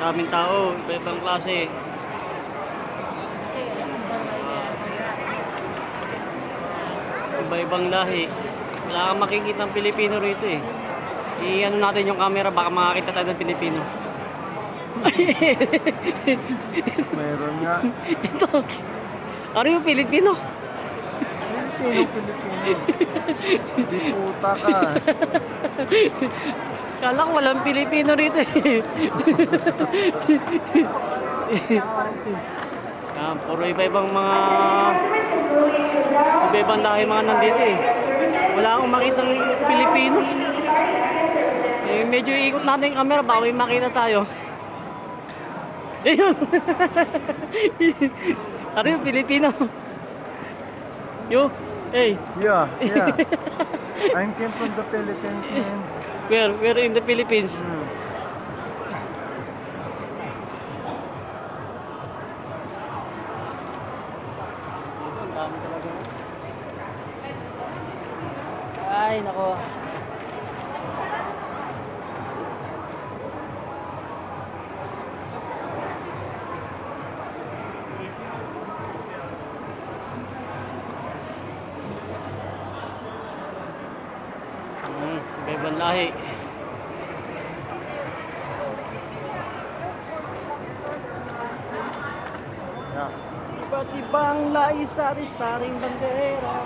Daming tao, iba-ibang klase. Iba-ibang lahi. Wala kang makikita ng Pilipino rito eh. I-ano natin yung camera, baka makakita tayo ng Pilipino. Meron nga. Ito. Ano yung Pilipino? Pilipino. Di puta ka. Kala ko walang Pilipino rito eh. Puro iba-ibang mga iba-ibang lahi mga nandito eh. Wala akong makitang Pilipino. Eh, medyo ikot natin yung camera, baka may makita tayo. Ayun. Ano yung Pilipino? Yo, hey. Yeah. I came from the Philippines, man. Where in the Philippines? Ang dami talaga. Ay, nako. Iba-ibang lahi. Iba't ibang lahi, sari-saring bandera.